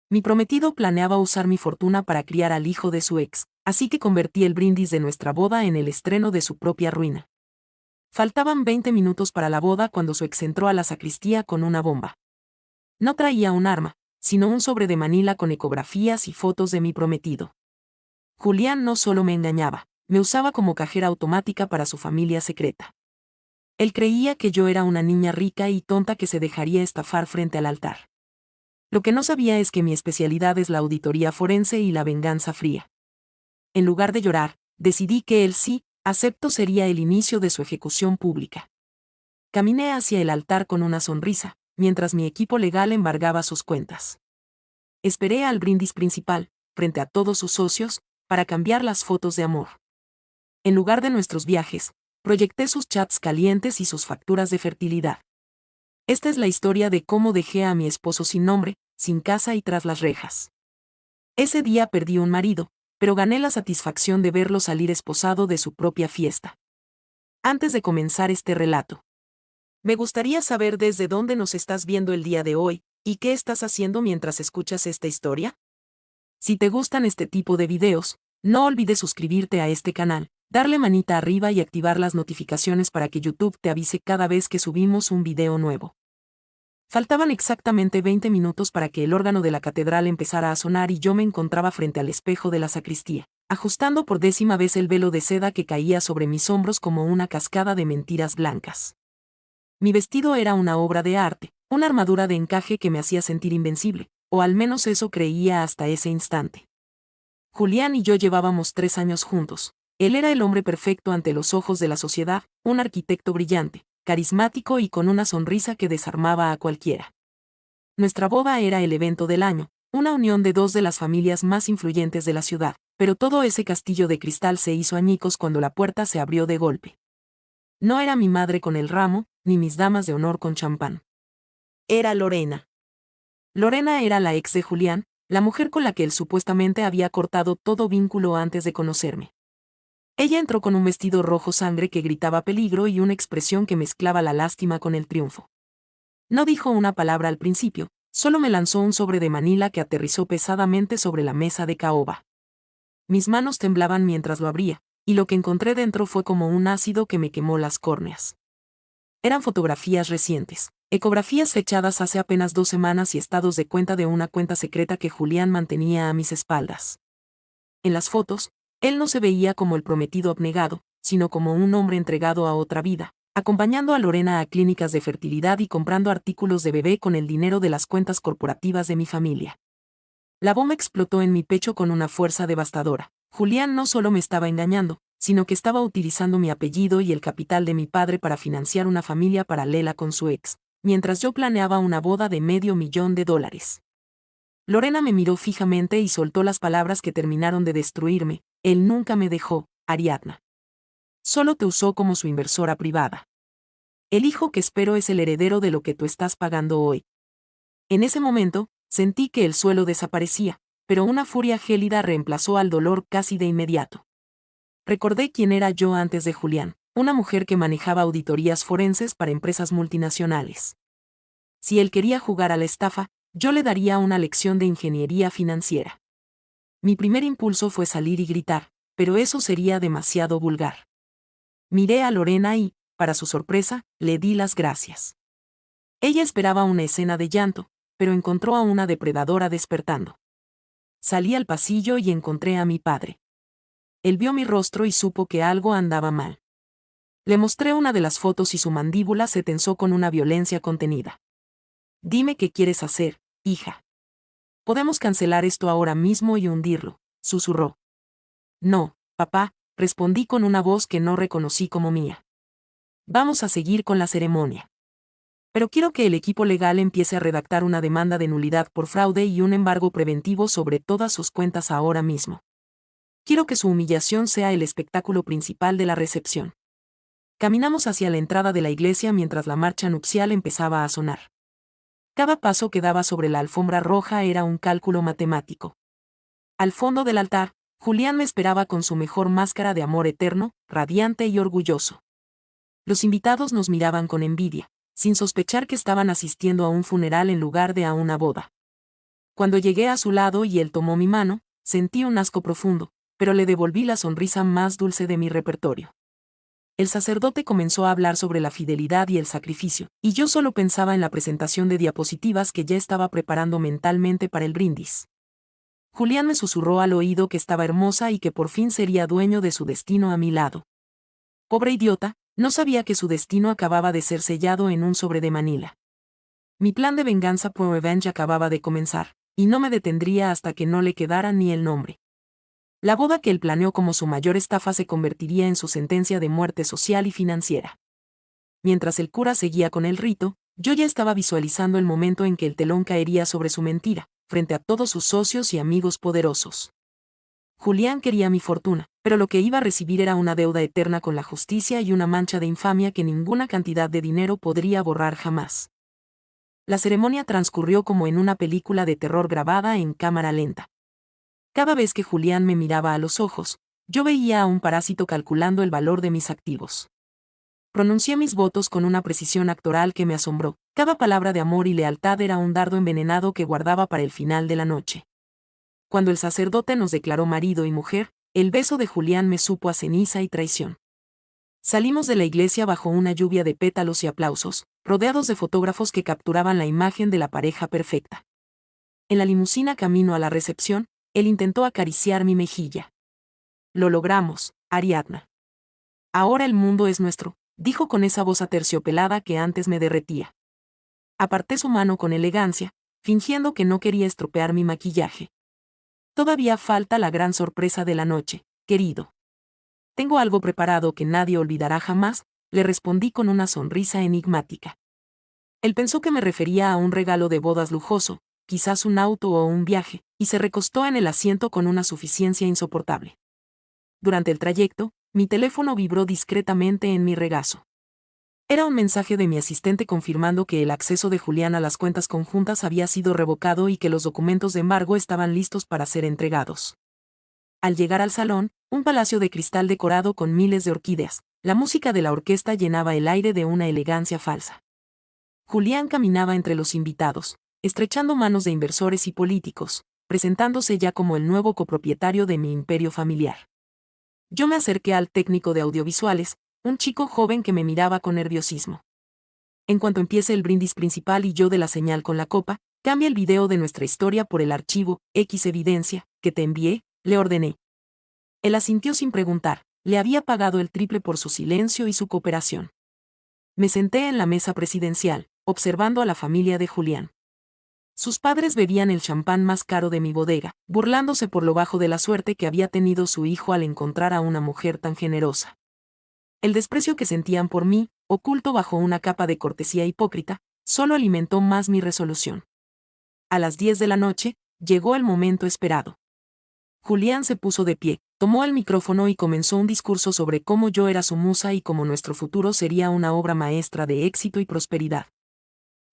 Mi prometido planeaba usar mi fortuna para criar al hijo de su ex, así que convertí el brindis de nuestra boda en el estreno de su propia ruina. Faltaban 20 minutos para la boda cuando su ex entró a la sacristía con una bomba. No traía un arma, sino un sobre de Manila con ecografías y fotos de mi prometido. Julián no solo me engañaba, me usaba como cajera automática para su familia secreta. Él creía que yo era una niña rica y tonta que se dejaría estafar frente al altar. Lo que no sabía es que mi especialidad es la auditoría forense y la venganza fría. En lugar de llorar, decidí que el sí, acepto sería el inicio de su ejecución pública. Caminé hacia el altar con una sonrisa, mientras mi equipo legal embargaba sus cuentas. Esperé al brindis principal, frente a todos sus socios, para cambiar las fotos de amor. En lugar de nuestros viajes, proyecté sus chats calientes y sus facturas de fertilidad. Esta es la historia de cómo dejé a mi esposo sin nombre, sin casa y tras las rejas. Ese día perdí un marido, pero gané la satisfacción de verlo salir esposado de su propia fiesta. Antes de comenzar este relato, me gustaría saber desde dónde nos estás viendo el día de hoy, y qué estás haciendo mientras escuchas esta historia. Si te gustan este tipo de videos, no olvides suscribirte a este canal, darle manita arriba y activar las notificaciones para que YouTube te avise cada vez que subimos un video nuevo. Faltaban exactamente 20 minutos para que el órgano de la catedral empezara a sonar y yo me encontraba frente al espejo de la sacristía, ajustando por 10ª vez el velo de seda que caía sobre mis hombros como una cascada de mentiras blancas. Mi vestido era una obra de arte, una armadura de encaje que me hacía sentir invencible, o al menos eso creía hasta ese instante. Julián y yo llevábamos 3 años juntos. Él era el hombre perfecto ante los ojos de la sociedad, un arquitecto brillante, carismático y con una sonrisa que desarmaba a cualquiera. Nuestra boda era el evento del año, una unión de dos de las familias más influyentes de la ciudad, pero todo ese castillo de cristal se hizo añicos cuando la puerta se abrió de golpe. No era mi madre con el ramo, ni mis damas de honor con champán. Era Lorena. Lorena era la ex de Julián, la mujer con la que él supuestamente había cortado todo vínculo antes de conocerme. Ella entró con un vestido rojo sangre que gritaba peligro y una expresión que mezclaba la lástima con el triunfo. No dijo una palabra al principio, solo me lanzó un sobre de Manila que aterrizó pesadamente sobre la mesa de caoba. Mis manos temblaban mientras lo abría, y lo que encontré dentro fue como un ácido que me quemó las córneas. Eran fotografías recientes, ecografías fechadas hace apenas 2 semanas y estados de cuenta de una cuenta secreta que Julián mantenía a mis espaldas. En las fotos, él no se veía como el prometido abnegado, sino como un hombre entregado a otra vida, acompañando a Lorena a clínicas de fertilidad y comprando artículos de bebé con el dinero de las cuentas corporativas de mi familia. La bomba explotó en mi pecho con una fuerza devastadora. Julián no solo me estaba engañando, sino que estaba utilizando mi apellido y el capital de mi padre para financiar una familia paralela con su ex, mientras yo planeaba una boda de $500,000. Lorena me miró fijamente y soltó las palabras que terminaron de destruirme: él nunca me dejó, Ariadna. Solo te usó como su inversora privada. El hijo que espero es el heredero de lo que tú estás pagando hoy. En ese momento, sentí que el suelo desaparecía, pero una furia gélida reemplazó al dolor casi de inmediato. Recordé quién era yo antes de Julián, una mujer que manejaba auditorías forenses para empresas multinacionales. Si él quería jugar a la estafa, yo le daría una lección de ingeniería financiera. Mi primer impulso fue salir y gritar, pero eso sería demasiado vulgar. Miré a Lorena y, para su sorpresa, le di las gracias. Ella esperaba una escena de llanto, pero encontró a una depredadora despertando. Salí al pasillo y encontré a mi padre. Él vio mi rostro y supo que algo andaba mal. Le mostré una de las fotos y su mandíbula se tensó con una violencia contenida. Dime qué quieres hacer, hija. Podemos cancelar esto ahora mismo y hundirlo, susurró. No, papá, respondí con una voz que no reconocí como mía. Vamos a seguir con la ceremonia. Pero quiero que el equipo legal empiece a redactar una demanda de nulidad por fraude y un embargo preventivo sobre todas sus cuentas ahora mismo. Quiero que su humillación sea el espectáculo principal de la recepción. Caminamos hacia la entrada de la iglesia mientras la marcha nupcial empezaba a sonar. Cada paso que daba sobre la alfombra roja era un cálculo matemático. Al fondo del altar, Julián me esperaba con su mejor máscara de amor eterno, radiante y orgulloso. Los invitados nos miraban con envidia, sin sospechar que estaban asistiendo a un funeral en lugar de a una boda. Cuando llegué a su lado y él tomó mi mano, sentí un asco profundo, pero le devolví la sonrisa más dulce de mi repertorio. El sacerdote comenzó a hablar sobre la fidelidad y el sacrificio, y yo solo pensaba en la presentación de diapositivas que ya estaba preparando mentalmente para el brindis. Julián me susurró al oído que estaba hermosa y que por fin sería dueño de su destino a mi lado. Pobre idiota, no sabía que su destino acababa de ser sellado en un sobre de Manila. Mi plan de venganza por revenge acababa de comenzar, y no me detendría hasta que no le quedara ni el nombre. La boda que él planeó como su mayor estafa se convertiría en su sentencia de muerte social y financiera. Mientras el cura seguía con el rito, yo ya estaba visualizando el momento en que el telón caería sobre su mentira, frente a todos sus socios y amigos poderosos. Julián quería mi fortuna, pero lo que iba a recibir era una deuda eterna con la justicia y una mancha de infamia que ninguna cantidad de dinero podría borrar jamás. La ceremonia transcurrió como en una película de terror grabada en cámara lenta. Cada vez que Julián me miraba a los ojos, yo veía a un parásito calculando el valor de mis activos. Pronuncié mis votos con una precisión actoral que me asombró. Cada palabra de amor y lealtad era un dardo envenenado que guardaba para el final de la noche. Cuando el sacerdote nos declaró marido y mujer, el beso de Julián me supo a ceniza y traición. Salimos de la iglesia bajo una lluvia de pétalos y aplausos, rodeados de fotógrafos que capturaban la imagen de la pareja perfecta. En la limusina camino a la recepción, él intentó acariciar mi mejilla. Lo logramos, Ariadna. Ahora el mundo es nuestro, dijo con esa voz aterciopelada que antes me derretía. Aparté su mano con elegancia, fingiendo que no quería estropear mi maquillaje. Todavía falta la gran sorpresa de la noche, querido. Tengo algo preparado que nadie olvidará jamás, le respondí con una sonrisa enigmática. Él pensó que me refería a un regalo de bodas lujoso, quizás un auto o un viaje, y se recostó en el asiento con una suficiencia insoportable. Durante el trayecto, mi teléfono vibró discretamente en mi regazo. Era un mensaje de mi asistente confirmando que el acceso de Julián a las cuentas conjuntas había sido revocado y que los documentos de embargo estaban listos para ser entregados. Al llegar al salón, un palacio de cristal decorado con miles de orquídeas, la música de la orquesta llenaba el aire de una elegancia falsa. Julián caminaba entre los invitados, estrechando manos de inversores y políticos, presentándose ya como el nuevo copropietario de mi imperio familiar. Yo me acerqué al técnico de audiovisuales, un chico joven que me miraba con nerviosismo. En cuanto empiece el brindis principal y yo de la señal con la copa, cambia el video de nuestra historia por el archivo X evidencia que te envié, le ordené. Él asintió sin preguntar, le había pagado el triple por su silencio y su cooperación. Me senté en la mesa presidencial, observando a la familia de Julián. Sus padres bebían el champán más caro de mi bodega, burlándose por lo bajo de la suerte que había tenido su hijo al encontrar a una mujer tan generosa. El desprecio que sentían por mí, oculto bajo una capa de cortesía hipócrita, solo alimentó más mi resolución. A las 10 de la noche, llegó el momento esperado. Julián se puso de pie, tomó el micrófono y comenzó un discurso sobre cómo yo era su musa y cómo nuestro futuro sería una obra maestra de éxito y prosperidad.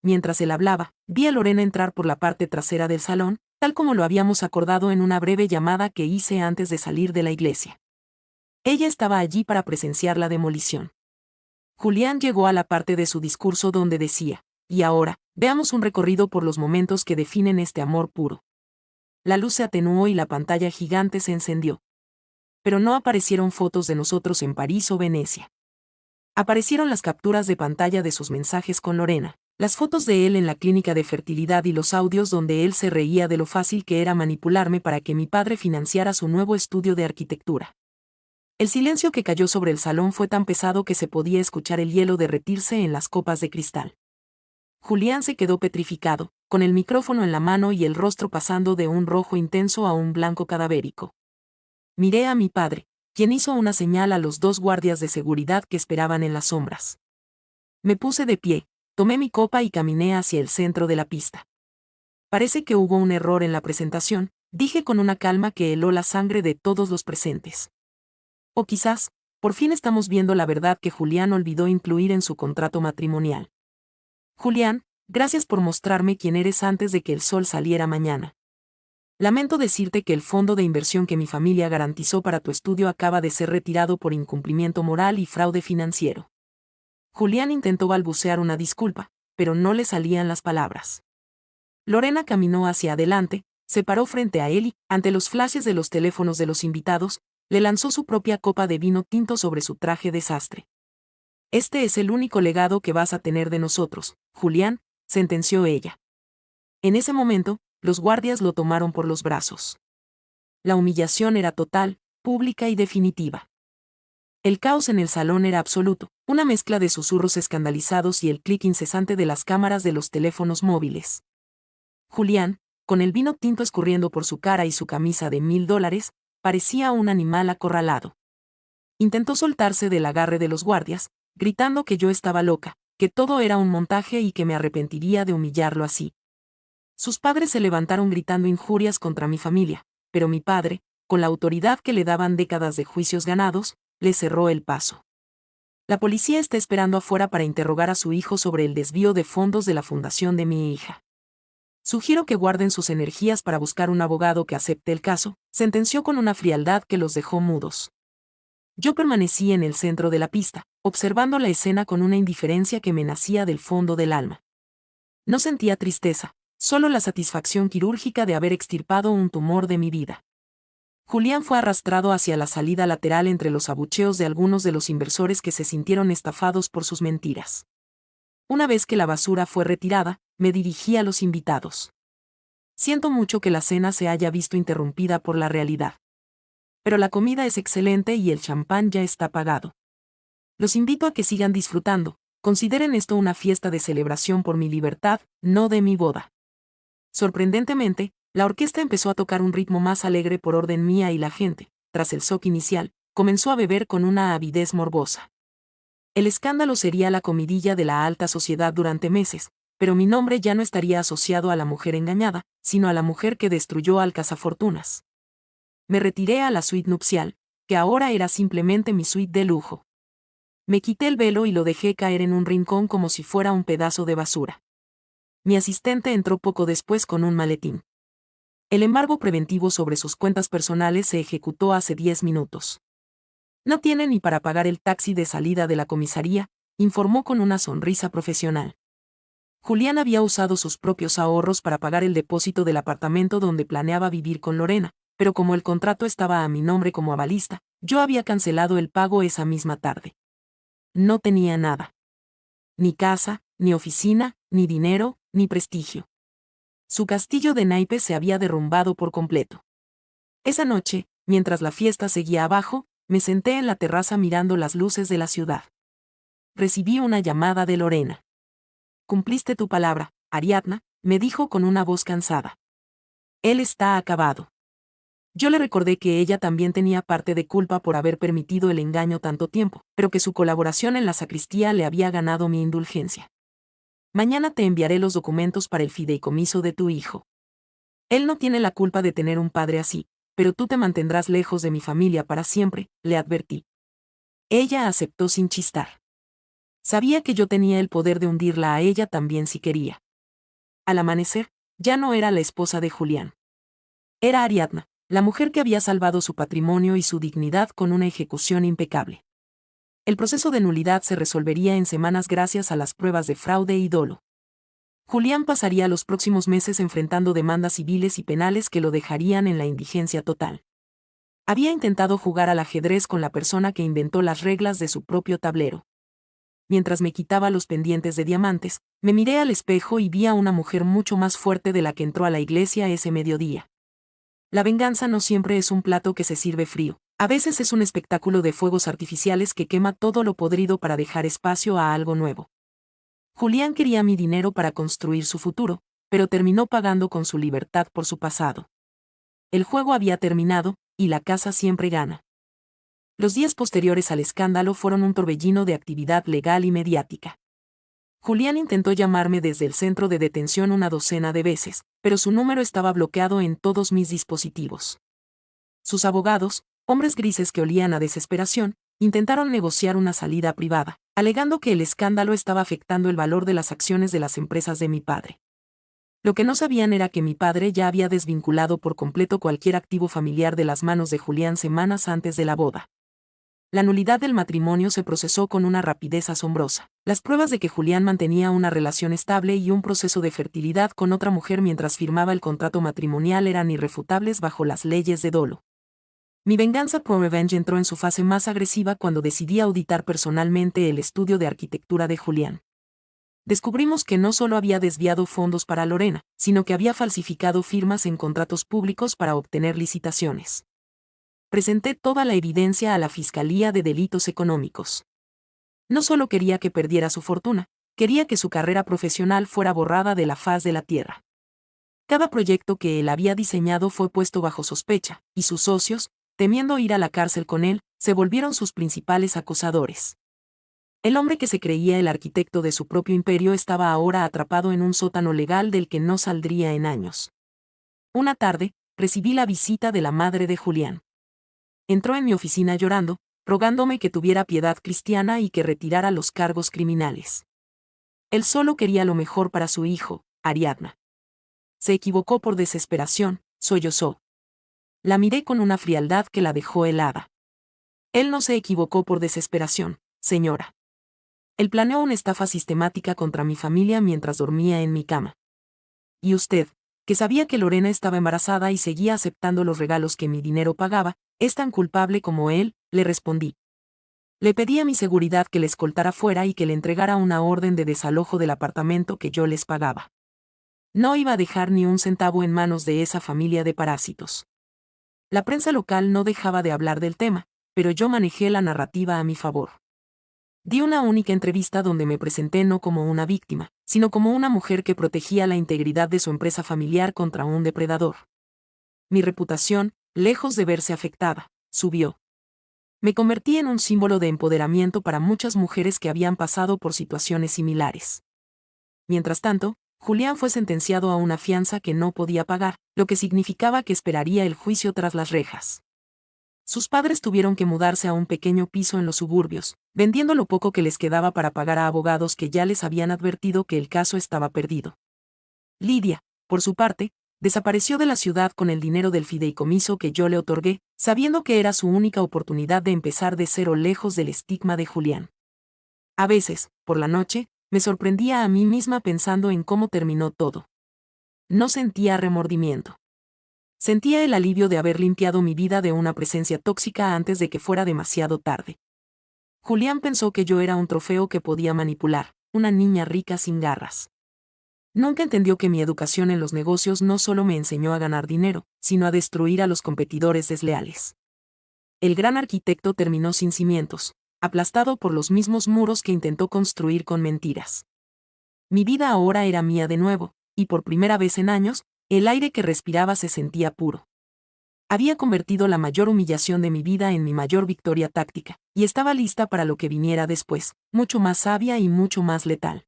Mientras él hablaba, vi a Lorena entrar por la parte trasera del salón, tal como lo habíamos acordado en una breve llamada que hice antes de salir de la iglesia. Ella estaba allí para presenciar la demolición. Julián llegó a la parte de su discurso donde decía, y ahora, veamos un recorrido por los momentos que definen este amor puro. La luz se atenuó y la pantalla gigante se encendió. Pero no aparecieron fotos de nosotros en París o Venecia. Aparecieron las capturas de pantalla de sus mensajes con Lorena, las fotos de él en la clínica de fertilidad y los audios donde él se reía de lo fácil que era manipularme para que mi padre financiara su nuevo estudio de arquitectura. El silencio que cayó sobre el salón fue tan pesado que se podía escuchar el hielo derretirse en las copas de cristal. Julián se quedó petrificado, con el micrófono en la mano y el rostro pasando de un rojo intenso a un blanco cadavérico. Miré a mi padre, quien hizo una señal a los 2 guardias de seguridad que esperaban en las sombras. Me puse de pie, tomé mi copa y caminé hacia el centro de la pista. Parece que hubo un error en la presentación, dije con una calma que heló la sangre de todos los presentes. O quizás, por fin estamos viendo la verdad que Julián olvidó incluir en su contrato matrimonial. Julián, gracias por mostrarme quién eres antes de que el sol saliera mañana. Lamento decirte que el fondo de inversión que mi familia garantizó para tu estudio acaba de ser retirado por incumplimiento moral y fraude financiero. Julián intentó balbucear una disculpa, pero no le salían las palabras. Lorena caminó hacia adelante, se paró frente a él y, ante los flashes de los teléfonos de los invitados, le lanzó su propia copa de vino tinto sobre su traje de sastre. Este es el único legado que vas a tener de nosotros, Julián, sentenció ella. En ese momento, los guardias lo tomaron por los brazos. La humillación era total, pública y definitiva. El caos en el salón era absoluto, una mezcla de susurros escandalizados y el clic incesante de las cámaras de los teléfonos móviles. Julián, con el vino tinto escurriendo por su cara y su camisa de $1000, parecía un animal acorralado. Intentó soltarse del agarre de los guardias, gritando que yo estaba loca, que todo era un montaje y que me arrepentiría de humillarlo así. Sus padres se levantaron gritando injurias contra mi familia, pero mi padre, con la autoridad que le daban décadas de juicios ganados, le cerró el paso. La policía está esperando afuera para interrogar a su hijo sobre el desvío de fondos de la fundación de mi hija. Sugiero que guarden sus energías para buscar un abogado que acepte el caso, sentenció con una frialdad que los dejó mudos. Yo permanecí en el centro de la pista, observando la escena con una indiferencia que me nacía del fondo del alma. No sentía tristeza, solo la satisfacción quirúrgica de haber extirpado un tumor de mi vida. Julián fue arrastrado hacia la salida lateral entre los abucheos de algunos de los inversores que se sintieron estafados por sus mentiras. Una vez que la basura fue retirada, me dirigí a los invitados. Siento mucho que la cena se haya visto interrumpida por la realidad. Pero la comida es excelente y el champán ya está pagado. Los invito a que sigan disfrutando, consideren esto una fiesta de celebración por mi libertad, no de mi boda. Sorprendentemente, la orquesta empezó a tocar un ritmo más alegre por orden mía y la gente, tras el shock inicial, comenzó a beber con una avidez morbosa. El escándalo sería la comidilla de la alta sociedad durante meses, pero mi nombre ya no estaría asociado a la mujer engañada, sino a la mujer que destruyó al cazafortunas. Me retiré a la suite nupcial, que ahora era simplemente mi suite de lujo. Me quité el velo y lo dejé caer en un rincón como si fuera un pedazo de basura. Mi asistente entró poco después con un maletín. El embargo preventivo sobre sus cuentas personales se ejecutó hace 10 minutos. No tiene ni para pagar el taxi de salida de la comisaría, informó con una sonrisa profesional. Julián había usado sus propios ahorros para pagar el depósito del apartamento donde planeaba vivir con Lorena, pero como el contrato estaba a mi nombre como avalista, yo había cancelado el pago esa misma tarde. No tenía nada. Ni casa, ni oficina, ni dinero, ni prestigio. Su castillo de naipes se había derrumbado por completo. Esa noche, mientras la fiesta seguía abajo, me senté en la terraza mirando las luces de la ciudad. Recibí una llamada de Lorena. Cumpliste tu palabra, Ariadna, me dijo con una voz cansada. Él está acabado. Yo le recordé que ella también tenía parte de culpa por haber permitido el engaño tanto tiempo, pero que su colaboración en la sacristía le había ganado mi indulgencia. Mañana te enviaré los documentos para el fideicomiso de tu hijo. Él no tiene la culpa de tener un padre así, pero tú te mantendrás lejos de mi familia para siempre, le advertí. Ella aceptó sin chistar. Sabía que yo tenía el poder de hundirla a ella también si quería. Al amanecer, ya no era la esposa de Julián. Era Ariadna, la mujer que había salvado su patrimonio y su dignidad con una ejecución impecable. El proceso de nulidad se resolvería en semanas gracias a las pruebas de fraude y dolo. Julián pasaría los próximos meses enfrentando demandas civiles y penales que lo dejarían en la indigencia total. Había intentado jugar al ajedrez con la persona que inventó las reglas de su propio tablero. Mientras me quitaba los pendientes de diamantes, me miré al espejo y vi a una mujer mucho más fuerte de la que entró a la iglesia ese mediodía. La venganza no siempre es un plato que se sirve frío. A veces es un espectáculo de fuegos artificiales que quema todo lo podrido para dejar espacio a algo nuevo. Julián quería mi dinero para construir su futuro, pero terminó pagando con su libertad por su pasado. El juego había terminado, y la casa siempre gana. Los días posteriores al escándalo fueron un torbellino de actividad legal y mediática. Julián intentó llamarme desde el centro de detención una docena de veces, pero su número estaba bloqueado en todos mis dispositivos. Sus abogados, hombres grises que olían a desesperación, intentaron negociar una salida privada, alegando que el escándalo estaba afectando el valor de las acciones de las empresas de mi padre. Lo que no sabían era que mi padre ya había desvinculado por completo cualquier activo familiar de las manos de Julián semanas antes de la boda. La nulidad del matrimonio se procesó con una rapidez asombrosa. Las pruebas de que Julián mantenía una relación estable y un proceso de fertilidad con otra mujer mientras firmaba el contrato matrimonial eran irrefutables bajo las leyes de dolo. Mi venganza por revenge entró en su fase más agresiva cuando decidí auditar personalmente el estudio de arquitectura de Julián. Descubrimos que no solo había desviado fondos para Lorena, sino que había falsificado firmas en contratos públicos para obtener licitaciones. Presenté toda la evidencia a la Fiscalía de Delitos Económicos. No solo quería que perdiera su fortuna, quería que su carrera profesional fuera borrada de la faz de la tierra. Cada proyecto que él había diseñado fue puesto bajo sospecha, y sus socios, temiendo ir a la cárcel con él, se volvieron sus principales acusadores. El hombre que se creía el arquitecto de su propio imperio estaba ahora atrapado en un sótano legal del que no saldría en años. Una tarde, recibí la visita de la madre de Julián. Entró en mi oficina llorando, rogándome que tuviera piedad cristiana y que retirara los cargos criminales. Él solo quería lo mejor para su hijo, Ariadna. Se equivocó por desesperación, sollozó. La miré con una frialdad que la dejó helada. Él no se equivocó por desesperación, señora. Él planeó una estafa sistemática contra mi familia mientras dormía en mi cama. Y usted, que sabía que Lorena estaba embarazada y seguía aceptando los regalos que mi dinero pagaba, es tan culpable como él, le respondí. Le pedí a mi seguridad que le escoltara fuera y que le entregara una orden de desalojo del apartamento que yo les pagaba. No iba a dejar ni un centavo en manos de esa familia de parásitos. La prensa local no dejaba de hablar del tema, pero yo manejé la narrativa a mi favor. Di una única entrevista donde me presenté no como una víctima, sino como una mujer que protegía la integridad de su empresa familiar contra un depredador. Mi reputación, lejos de verse afectada, subió. Me convertí en un símbolo de empoderamiento para muchas mujeres que habían pasado por situaciones similares. Mientras tanto, Julián fue sentenciado a una fianza que no podía pagar, lo que significaba que esperaría el juicio tras las rejas. Sus padres tuvieron que mudarse a un pequeño piso en los suburbios, vendiendo lo poco que les quedaba para pagar a abogados que ya les habían advertido que el caso estaba perdido. Lidia, por su parte, desapareció de la ciudad con el dinero del fideicomiso que yo le otorgué, sabiendo que era su única oportunidad de empezar de cero lejos del estigma de Julián. A veces, por la noche, me sorprendía a mí misma pensando en cómo terminó todo. No sentía remordimiento. Sentía el alivio de haber limpiado mi vida de una presencia tóxica antes de que fuera demasiado tarde. Julián pensó que yo era un trofeo que podía manipular, una niña rica sin garras. Nunca entendió que mi educación en los negocios no solo me enseñó a ganar dinero, sino a destruir a los competidores desleales. El gran arquitecto terminó sin cimientos, aplastado por los mismos muros que intentó construir con mentiras. Mi vida ahora era mía de nuevo, y por primera vez en años, el aire que respiraba se sentía puro. Había convertido la mayor humillación de mi vida en mi mayor victoria táctica, y estaba lista para lo que viniera después, mucho más sabia y mucho más letal.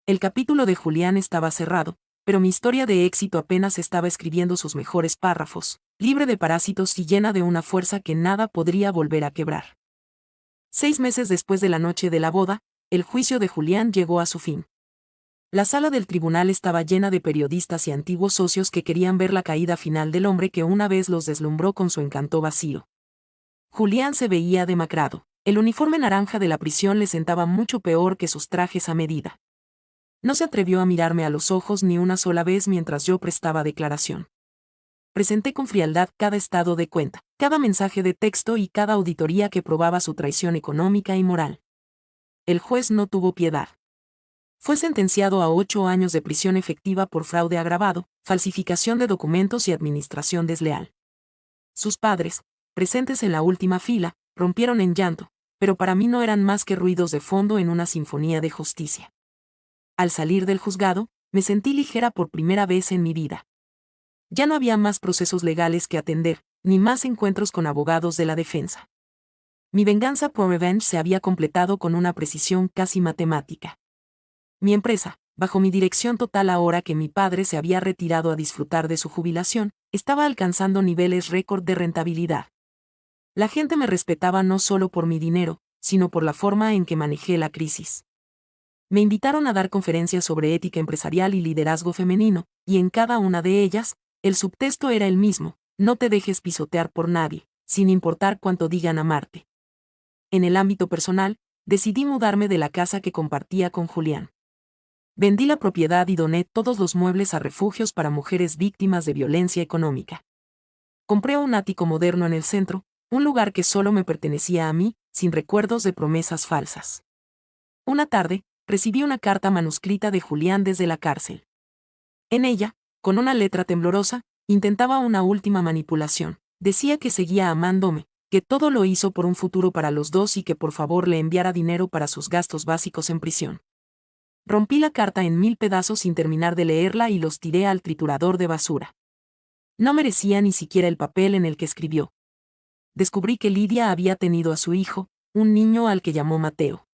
El capítulo de Julián estaba cerrado, pero mi historia de éxito apenas estaba escribiendo sus mejores párrafos, libre de parásitos y llena de una fuerza que nada podría volver a quebrar. 6 meses después de la noche de la boda, el juicio de Julián llegó a su fin. La sala del tribunal estaba llena de periodistas y antiguos socios que querían ver la caída final del hombre que una vez los deslumbró con su encanto vacío. Julián se veía demacrado. El uniforme naranja de la prisión le sentaba mucho peor que sus trajes a medida. No se atrevió a mirarme a los ojos ni una sola vez mientras yo prestaba declaración. Presenté con frialdad cada estado de cuenta, cada mensaje de texto y cada auditoría que probaba su traición económica y moral. El juez no tuvo piedad. Fue sentenciado a 8 años de prisión efectiva por fraude agravado, falsificación de documentos y administración desleal. Sus padres, presentes en la última fila, rompieron en llanto, pero para mí no eran más que ruidos de fondo en una sinfonía de justicia. Al salir del juzgado, me sentí ligera por primera vez en mi vida. Ya no había más procesos legales que atender, ni más encuentros con abogados de la defensa. Mi venganza por revenge se había completado con una precisión casi matemática. Mi empresa, bajo mi dirección total ahora que mi padre se había retirado a disfrutar de su jubilación, estaba alcanzando niveles récord de rentabilidad. La gente me respetaba no solo por mi dinero, sino por la forma en que manejé la crisis. Me invitaron a dar conferencias sobre ética empresarial y liderazgo femenino, y en cada una de ellas, el subtexto era el mismo: no te dejes pisotear por nadie, sin importar cuánto digan amarte. en el ámbito personal, decidí mudarme de la casa que compartía con Julián. Vendí la propiedad y doné todos los muebles a refugios para mujeres víctimas de violencia económica. Compré un ático moderno en el centro, un lugar que solo me pertenecía a mí, sin recuerdos de promesas falsas. Una tarde, recibí una carta manuscrita de Julián desde la cárcel. En ella, con una letra temblorosa, intentaba una última manipulación. Decía que seguía amándome, que todo lo hizo por un futuro para los dos y que por favor le enviara dinero para sus gastos básicos en prisión. Rompí la carta en 1000 pedazos sin terminar de leerla y los tiré al triturador de basura. No merecía ni siquiera el papel en el que escribió. Descubrí que Lidia había tenido a su hijo, un niño al que llamó Mateo.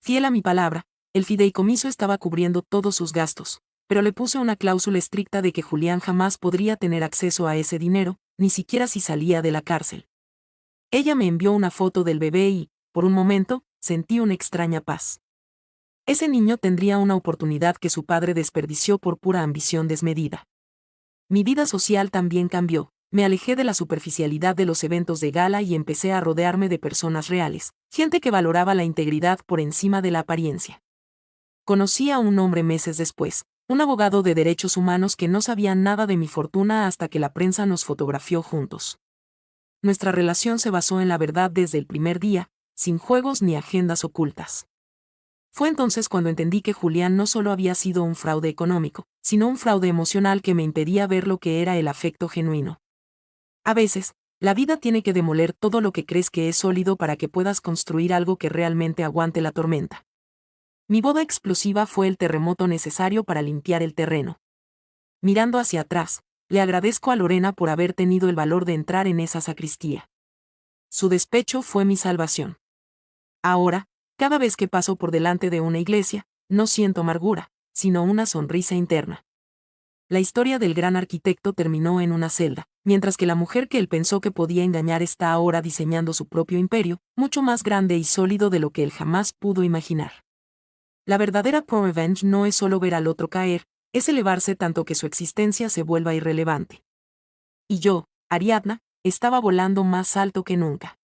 Fiel a mi palabra, el fideicomiso estaba cubriendo todos sus gastos, pero le puse una cláusula estricta de que Julián jamás podría tener acceso a ese dinero, ni siquiera si salía de la cárcel. Ella me envió una foto del bebé y, por un momento, sentí una extraña paz. Ese niño tendría una oportunidad que su padre desperdició por pura ambición desmedida. Mi vida social también cambió. Me alejé de la superficialidad de los eventos de gala y empecé a rodearme de personas reales, gente que valoraba la integridad por encima de la apariencia. Conocí a un hombre meses después, un abogado de derechos humanos que no sabía nada de mi fortuna hasta que la prensa nos fotografió juntos. Nuestra relación se basó en la verdad desde el primer día, sin juegos ni agendas ocultas. Fue entonces cuando entendí que Julián no solo había sido un fraude económico, sino un fraude emocional que me impedía ver lo que era el afecto genuino. A veces, la vida tiene que demoler todo lo que crees que es sólido para que puedas construir algo que realmente aguante la tormenta. Mi boda explosiva fue el terremoto necesario para limpiar el terreno. Mirando hacia atrás, le agradezco a Lorena por haber tenido el valor de entrar en esa sacristía. Su despecho fue mi salvación. Ahora, cada vez que paso por delante de una iglesia, no siento amargura, sino una sonrisa interna. La historia del gran arquitecto terminó en una celda, mientras que la mujer que él pensó que podía engañar está ahora diseñando su propio imperio, mucho más grande y sólido de lo que él jamás pudo imaginar. La verdadera pro-revenge no es solo ver al otro caer, es elevarse tanto que su existencia se vuelva irrelevante. Y yo, Ariadna, estaba volando más alto que nunca.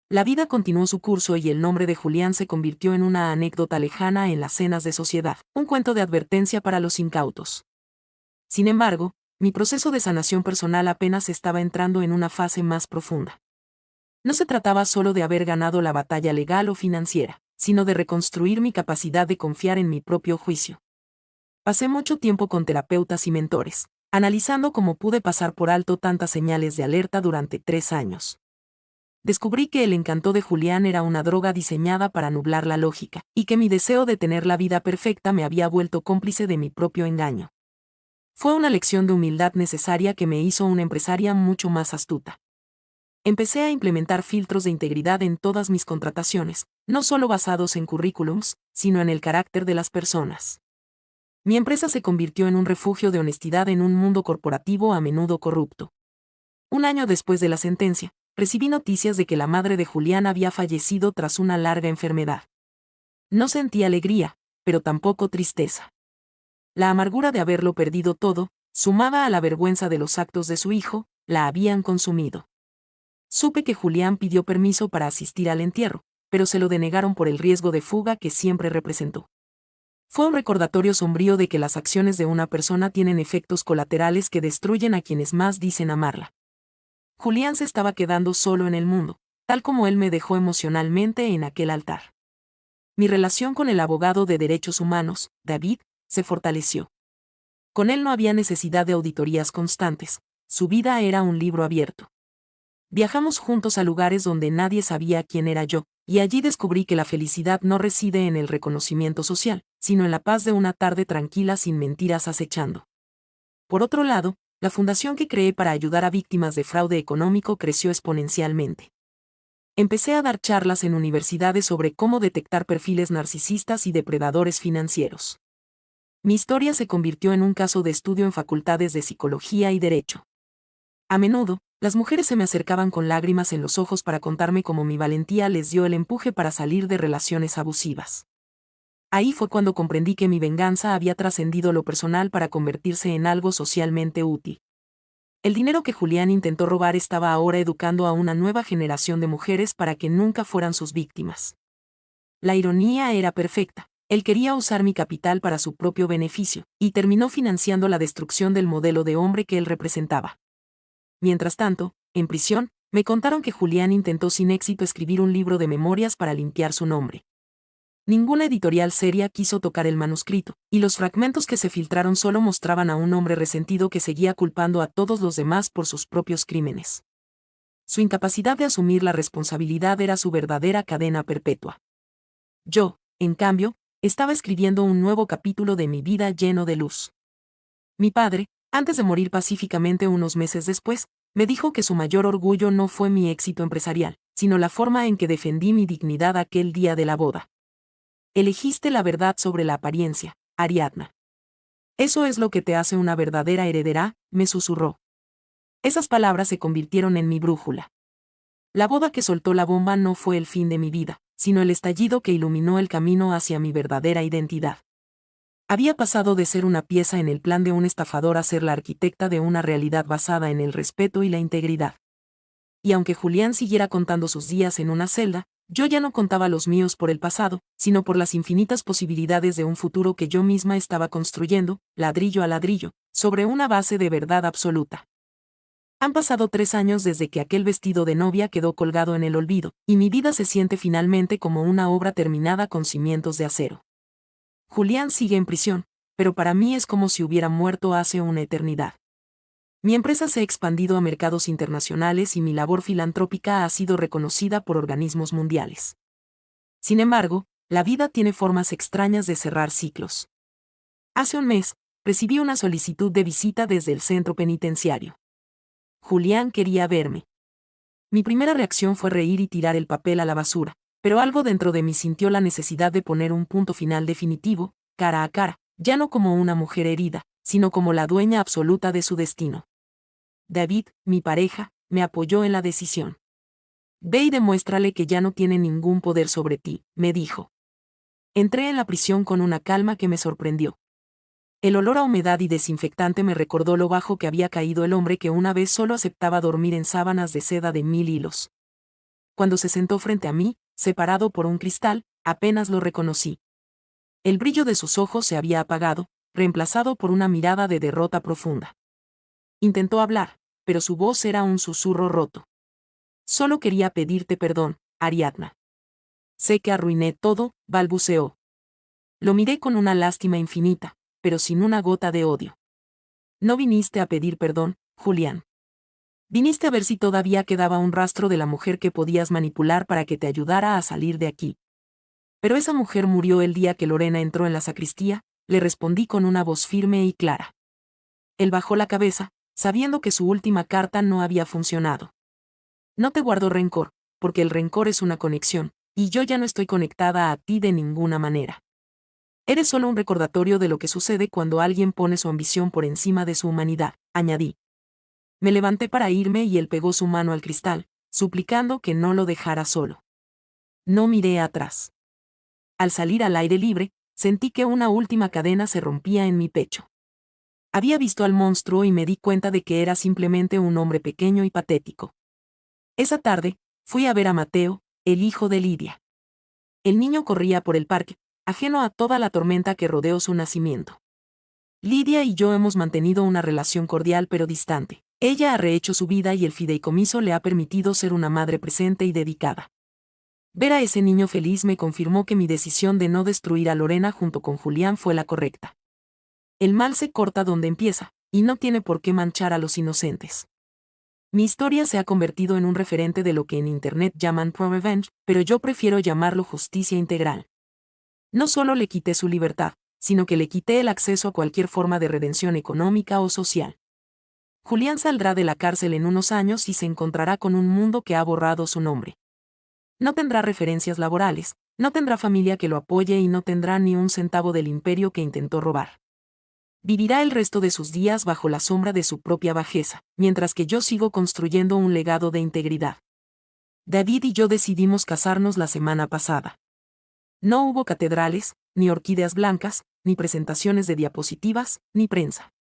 La vida continuó su curso y el nombre de Julián se convirtió en una anécdota lejana en las cenas de sociedad, un cuento de advertencia para los incautos. Sin embargo, mi proceso de sanación personal apenas estaba entrando en una fase más profunda. No se trataba solo de haber ganado la batalla legal o financiera, sino de reconstruir mi capacidad de confiar en mi propio juicio. Pasé mucho tiempo con terapeutas y mentores, analizando cómo pude pasar por alto tantas señales de alerta durante 3 años. Descubrí que el encanto de Julián era una droga diseñada para nublar la lógica, y que mi deseo de tener la vida perfecta me había vuelto cómplice de mi propio engaño. Fue una lección de humildad necesaria que me hizo una empresaria mucho más astuta. Empecé a implementar filtros de integridad en todas mis contrataciones, no solo basados en currículums, sino en el carácter de las personas. Mi empresa se convirtió en un refugio de honestidad en un mundo corporativo a menudo corrupto. Un año después de la sentencia, recibí noticias de que la madre de Julián había fallecido tras una larga enfermedad. No sentí alegría, pero tampoco tristeza. La amargura de haberlo perdido todo, sumada a la vergüenza de los actos de su hijo, la habían consumido. Supe que Julián pidió permiso para asistir al entierro, pero se lo denegaron por el riesgo de fuga que siempre representó. Fue un recordatorio sombrío de que las acciones de una persona tienen efectos colaterales que destruyen a quienes más dicen amarla. Julián se estaba quedando solo en el mundo, tal como él me dejó emocionalmente en aquel altar. Mi relación con el abogado de derechos humanos, David, se fortaleció. Con él no había necesidad de auditorías constantes, su vida era un libro abierto. Viajamos juntos a lugares donde nadie sabía quién era yo, y allí descubrí que la felicidad no reside en el reconocimiento social, sino en la paz de una tarde tranquila sin mentiras acechando. Por otro lado, la fundación que creé para ayudar a víctimas de fraude económico creció exponencialmente. Empecé a dar charlas en universidades sobre cómo detectar perfiles narcisistas y depredadores financieros. Mi historia se convirtió en un caso de estudio en facultades de psicología y derecho. A menudo, las mujeres se me acercaban con lágrimas en los ojos para contarme cómo mi valentía les dio el empuje para salir de relaciones abusivas. Ahí fue cuando comprendí que mi venganza había trascendido lo personal para convertirse en algo socialmente útil. El dinero que Julián intentó robar estaba ahora educando a una nueva generación de mujeres para que nunca fueran sus víctimas. La ironía era perfecta. Él quería usar mi capital para su propio beneficio, y terminó financiando la destrucción del modelo de hombre que él representaba. Mientras tanto, en prisión, me contaron que Julián intentó sin éxito escribir un libro de memorias para limpiar su nombre. Ninguna editorial seria quiso tocar el manuscrito, y los fragmentos que se filtraron solo mostraban a un hombre resentido que seguía culpando a todos los demás por sus propios crímenes. Su incapacidad de asumir la responsabilidad era su verdadera cadena perpetua. Yo, en cambio, estaba escribiendo un nuevo capítulo de mi vida lleno de luz. Mi padre, antes de morir pacíficamente unos meses después, me dijo que su mayor orgullo no fue mi éxito empresarial, sino la forma en que defendí mi dignidad aquel día de la boda. Elegiste la verdad sobre la apariencia, Ariadna. Eso es lo que te hace una verdadera heredera, me susurró. Esas palabras se convirtieron en mi brújula. La boda que soltó la bomba no fue el fin de mi vida, sino el estallido que iluminó el camino hacia mi verdadera identidad. Había pasado de ser una pieza en el plan de un estafador a ser la arquitecta de una realidad basada en el respeto y la integridad. Y aunque Julián siguiera contando sus días en una celda, yo ya no contaba los míos por el pasado, sino por las infinitas posibilidades de un futuro que yo misma estaba construyendo, ladrillo a ladrillo, sobre una base de verdad absoluta. Han pasado 3 años desde que aquel vestido de novia quedó colgado en el olvido, y mi vida se siente finalmente como una obra terminada con cimientos de acero. Julián sigue en prisión, pero para mí es como si hubiera muerto hace una eternidad. Mi empresa se ha expandido a mercados internacionales y mi labor filantrópica ha sido reconocida por organismos mundiales. Sin embargo, la vida tiene formas extrañas de cerrar ciclos. Hace un mes, recibí una solicitud de visita desde el centro penitenciario. Julián quería verme. Mi primera reacción fue reír y tirar el papel a la basura, pero algo dentro de mí sintió la necesidad de poner un punto final definitivo, cara a cara, ya no como una mujer herida, sino como la dueña absoluta de su destino. David, mi pareja, me apoyó en la decisión. Ve y demuéstrale que ya no tiene ningún poder sobre ti, me dijo. Entré en la prisión con una calma que me sorprendió. El olor a humedad y desinfectante me recordó lo bajo que había caído el hombre que una vez solo aceptaba dormir en sábanas de seda de 1000 hilos. Cuando se sentó frente a mí, separado por un cristal, apenas lo reconocí. El brillo de sus ojos se había apagado, reemplazado por una mirada de derrota profunda. Intentó hablar, pero su voz era un susurro roto. Solo quería pedirte perdón, Ariadna. Sé que arruiné todo, balbuceó. Lo miré con una lástima infinita, pero sin una gota de odio. No viniste a pedir perdón, Julián. Viniste a ver si todavía quedaba un rastro de la mujer que podías manipular para que te ayudara a salir de aquí. Pero esa mujer murió el día que Lorena entró en la sacristía, le respondí con una voz firme y clara. Él bajó la cabeza, sabiendo que su última carta no había funcionado. No te guardo rencor, porque el rencor es una conexión, y yo ya no estoy conectada a ti de ninguna manera. Eres solo un recordatorio de lo que sucede cuando alguien pone su ambición por encima de su humanidad, añadí. Me levanté para irme y él pegó su mano al cristal, suplicando que no lo dejara solo. No miré atrás. Al salir al aire libre, sentí que una última cadena se rompía en mi pecho. Había visto al monstruo y me di cuenta de que era simplemente un hombre pequeño y patético. Esa tarde, fui a ver a Mateo, el hijo de Lidia. El niño corría por el parque, ajeno a toda la tormenta que rodeó su nacimiento. Lidia y yo hemos mantenido una relación cordial pero distante. Ella ha rehecho su vida y el fideicomiso le ha permitido ser una madre presente y dedicada. Ver a ese niño feliz me confirmó que mi decisión de no destruir a Lorena junto con Julián fue la correcta. El mal se corta donde empieza, y no tiene por qué manchar a los inocentes. Mi historia se ha convertido en un referente de lo que en Internet llaman pro-revenge, pero yo prefiero llamarlo justicia integral. No solo le quité su libertad, sino que le quité el acceso a cualquier forma de redención económica o social. Julián saldrá de la cárcel en unos años y se encontrará con un mundo que ha borrado su nombre. No tendrá referencias laborales, no tendrá familia que lo apoye y no tendrá ni un centavo del imperio que intentó robar. Vivirá el resto de sus días bajo la sombra de su propia bajeza, mientras que yo sigo construyendo un legado de integridad. David y yo decidimos casarnos la semana pasada. No hubo catedrales, ni orquídeas blancas, ni presentaciones de diapositivas, ni prensa.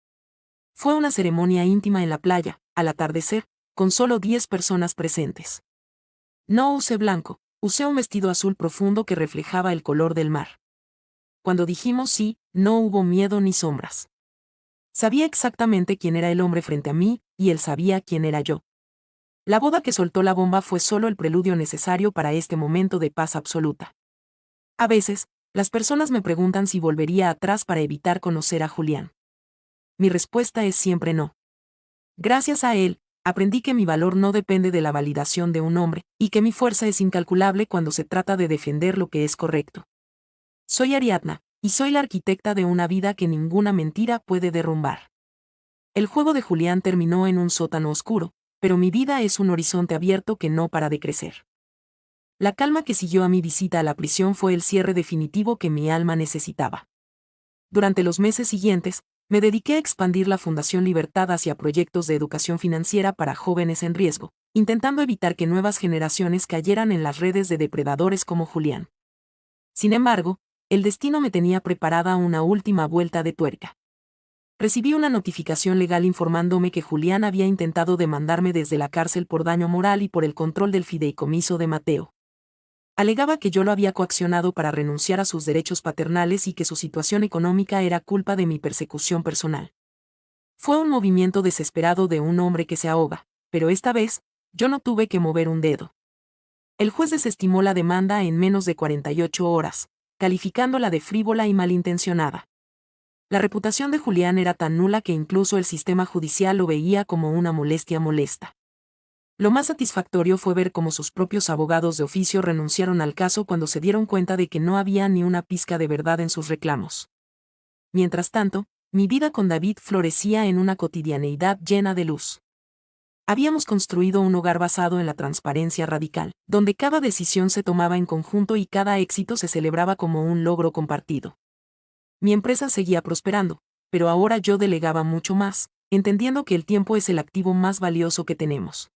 Fue una ceremonia íntima en la playa, al atardecer, con solo 10 personas presentes. No usé blanco, usé un vestido azul profundo que reflejaba el color del mar. Cuando dijimos sí, no hubo miedo ni sombras. Sabía exactamente quién era el hombre frente a mí, y él sabía quién era yo. La boda que soltó la bomba fue solo el preludio necesario para este momento de paz absoluta. A veces, las personas me preguntan si volvería atrás para evitar conocer a Julián. Mi respuesta es siempre no. Gracias a él, aprendí que mi valor no depende de la validación de un hombre, y que mi fuerza es incalculable cuando se trata de defender lo que es correcto. Soy Ariadna, y soy la arquitecta de una vida que ninguna mentira puede derrumbar. El juego de Julián terminó en un sótano oscuro, pero mi vida es un horizonte abierto que no para de crecer. La calma que siguió a mi visita a la prisión fue el cierre definitivo que mi alma necesitaba. Durante los meses siguientes, me dediqué a expandir la Fundación Libertad hacia proyectos de educación financiera para jóvenes en riesgo, intentando evitar que nuevas generaciones cayeran en las redes de depredadores como Julián. Sin embargo, el destino me tenía preparada una última vuelta de tuerca. Recibí una notificación legal informándome que Julián había intentado demandarme desde la cárcel por daño moral y por el control del fideicomiso de Mateo. Alegaba que yo lo había coaccionado para renunciar a sus derechos paternales y que su situación económica era culpa de mi persecución personal. Fue un movimiento desesperado de un hombre que se ahoga, pero esta vez, yo no tuve que mover un dedo. El juez desestimó la demanda en menos de 48 horas, calificándola de frívola y malintencionada. La reputación de Julián era tan nula que incluso el sistema judicial lo veía como una molestia molesta. Lo más satisfactorio fue ver cómo sus propios abogados de oficio renunciaron al caso cuando se dieron cuenta de que no había ni una pizca de verdad en sus reclamos. Mientras tanto, mi vida con David florecía en una cotidianeidad llena de luz. Habíamos construido un hogar basado en la transparencia radical, donde cada decisión se tomaba en conjunto y cada éxito se celebraba como un logro compartido. Mi empresa seguía prosperando, pero ahora yo delegaba mucho más, entendiendo que el tiempo es el activo más valioso que tenemos.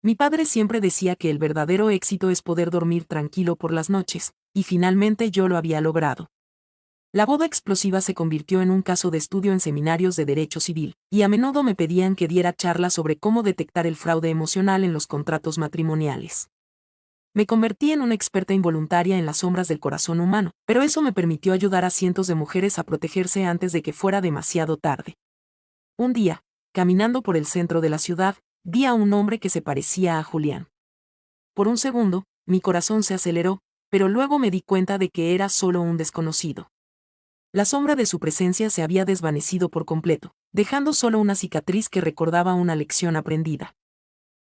Mi padre siempre decía que el verdadero éxito es poder dormir tranquilo por las noches, y finalmente yo lo había logrado. La boda explosiva se convirtió en un caso de estudio en seminarios de derecho civil, y a menudo me pedían que diera charlas sobre cómo detectar el fraude emocional en los contratos matrimoniales. Me convertí en una experta involuntaria en las sombras del corazón humano, pero eso me permitió ayudar a cientos de mujeres a protegerse antes de que fuera demasiado tarde. Un día, caminando por el centro de la ciudad, vi a un hombre que se parecía a Julián. Por un segundo, mi corazón se aceleró, pero luego me di cuenta de que era solo un desconocido. La sombra de su presencia se había desvanecido por completo, dejando solo una cicatriz que recordaba una lección aprendida.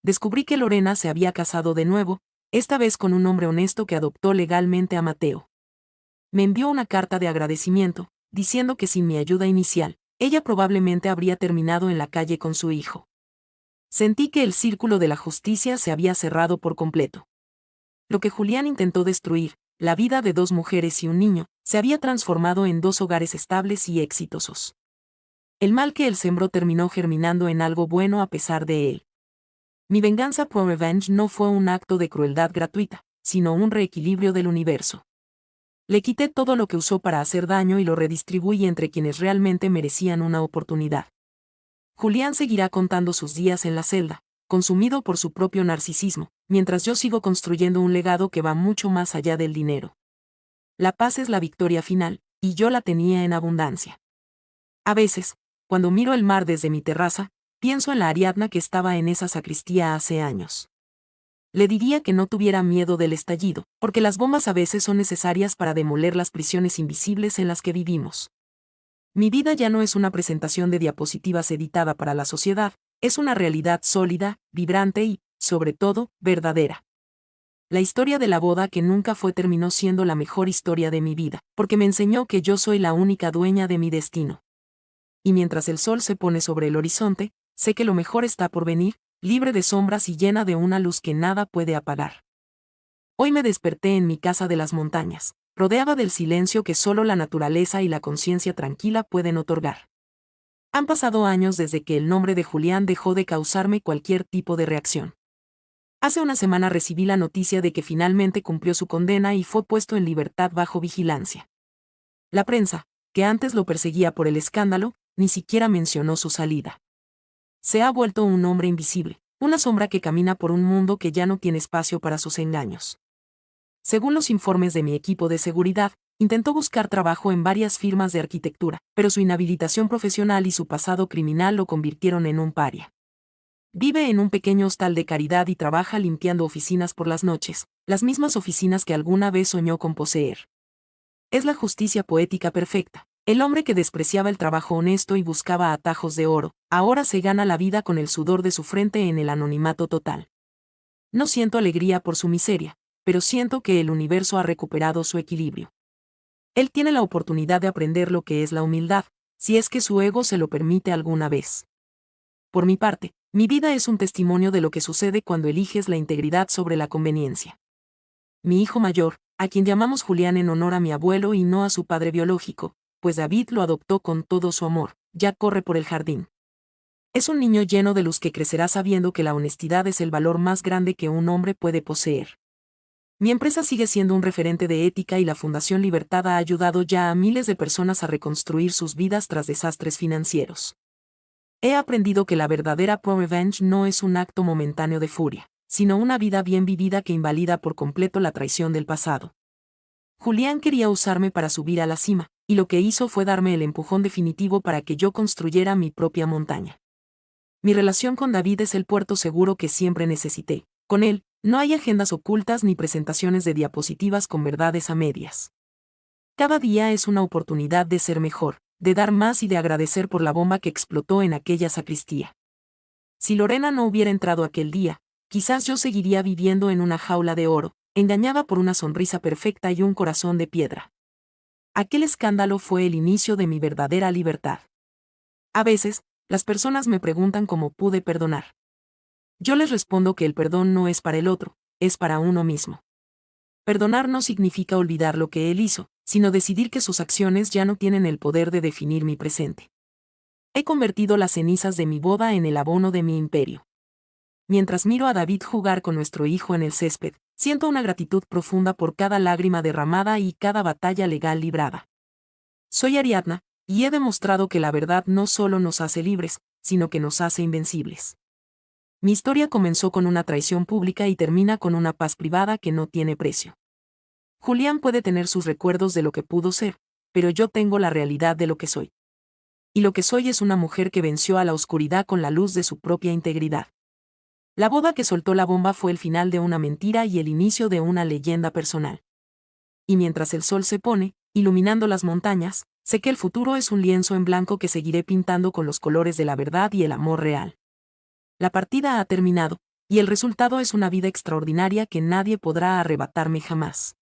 Descubrí que Lorena se había casado de nuevo, esta vez con un hombre honesto que adoptó legalmente a Mateo. Me envió una carta de agradecimiento, diciendo que sin mi ayuda inicial, ella probablemente habría terminado en la calle con su hijo. Sentí que el círculo de la justicia se había cerrado por completo. Lo que Julián intentó destruir, la vida de 2 mujeres y un niño, se había transformado en 2 hogares estables y exitosos. El mal que él sembró terminó germinando en algo bueno a pesar de él. Mi venganza por Revenge no fue un acto de crueldad gratuita, sino un reequilibrio del universo. Le quité todo lo que usó para hacer daño y lo redistribuí entre quienes realmente merecían una oportunidad. Julián seguirá contando sus días en la celda, consumido por su propio narcisismo, mientras yo sigo construyendo un legado que va mucho más allá del dinero. La paz es la victoria final, y yo la tenía en abundancia. A veces, cuando miro el mar desde mi terraza, pienso en la Ariadna que estaba en esa sacristía hace años. Le diría que no tuviera miedo del estallido, porque las bombas a veces son necesarias para demoler las prisiones invisibles en las que vivimos. Mi vida ya no es una presentación de diapositivas editada para la sociedad, es una realidad sólida, vibrante y, sobre todo, verdadera. La historia de la boda que nunca fue terminó siendo la mejor historia de mi vida, porque me enseñó que yo soy la única dueña de mi destino. Y mientras el sol se pone sobre el horizonte, sé que lo mejor está por venir, libre de sombras y llena de una luz que nada puede apagar. Hoy me desperté en mi casa de las montañas, rodeada del silencio que solo la naturaleza y la conciencia tranquila pueden otorgar. Han pasado años desde que el nombre de Julián dejó de causarme cualquier tipo de reacción. Hace una semana recibí la noticia de que finalmente cumplió su condena y fue puesto en libertad bajo vigilancia. La prensa, que antes lo perseguía por el escándalo, ni siquiera mencionó su salida. Se ha vuelto un hombre invisible, una sombra que camina por un mundo que ya no tiene espacio para sus engaños. Según los informes de mi equipo de seguridad, intentó buscar trabajo en varias firmas de arquitectura, pero su inhabilitación profesional y su pasado criminal lo convirtieron en un paria. Vive en un pequeño hostal de caridad y trabaja limpiando oficinas por las noches, las mismas oficinas que alguna vez soñó con poseer. Es la justicia poética perfecta. El hombre que despreciaba el trabajo honesto y buscaba atajos de oro, ahora se gana la vida con el sudor de su frente en el anonimato total. No siento alegría por su miseria, pero siento que el universo ha recuperado su equilibrio. Él tiene la oportunidad de aprender lo que es la humildad, si es que su ego se lo permite alguna vez. Por mi parte, mi vida es un testimonio de lo que sucede cuando eliges la integridad sobre la conveniencia. Mi hijo mayor, a quien llamamos Julián en honor a mi abuelo y no a su padre biológico, pues David lo adoptó con todo su amor, ya corre por el jardín. Es un niño lleno de luz que crecerá sabiendo que la honestidad es el valor más grande que un hombre puede poseer. Mi empresa sigue siendo un referente de ética y la Fundación Libertad ha ayudado ya a miles de personas a reconstruir sus vidas tras desastres financieros. He aprendido que la verdadera pro-revenge no es un acto momentáneo de furia, sino una vida bien vivida que invalida por completo la traición del pasado. Julián quería usarme para subir a la cima, y lo que hizo fue darme el empujón definitivo para que yo construyera mi propia montaña. Mi relación con David es el puerto seguro que siempre necesité. Con él, no hay agendas ocultas ni presentaciones de diapositivas con verdades a medias. Cada día es una oportunidad de ser mejor, de dar más y de agradecer por la bomba que explotó en aquella sacristía. Si Lorena no hubiera entrado aquel día, quizás yo seguiría viviendo en una jaula de oro, engañada por una sonrisa perfecta y un corazón de piedra. Aquel escándalo fue el inicio de mi verdadera libertad. A veces, las personas me preguntan cómo pude perdonar. Yo les respondo que el perdón no es para el otro, es para uno mismo. Perdonar no significa olvidar lo que él hizo, sino decidir que sus acciones ya no tienen el poder de definir mi presente. He convertido las cenizas de mi boda en el abono de mi imperio. Mientras miro a David jugar con nuestro hijo en el césped, siento una gratitud profunda por cada lágrima derramada y cada batalla legal librada. Soy Ariadna, y he demostrado que la verdad no solo nos hace libres, sino que nos hace invencibles. Mi historia comenzó con una traición pública y termina con una paz privada que no tiene precio. Julián puede tener sus recuerdos de lo que pudo ser, pero yo tengo la realidad de lo que soy. Y lo que soy es una mujer que venció a la oscuridad con la luz de su propia integridad. La boda que soltó la bomba fue el final de una mentira y el inicio de una leyenda personal. Y mientras el sol se pone, iluminando las montañas, sé que el futuro es un lienzo en blanco que seguiré pintando con los colores de la verdad y el amor real. La partida ha terminado, y el resultado es una vida extraordinaria que nadie podrá arrebatarme jamás.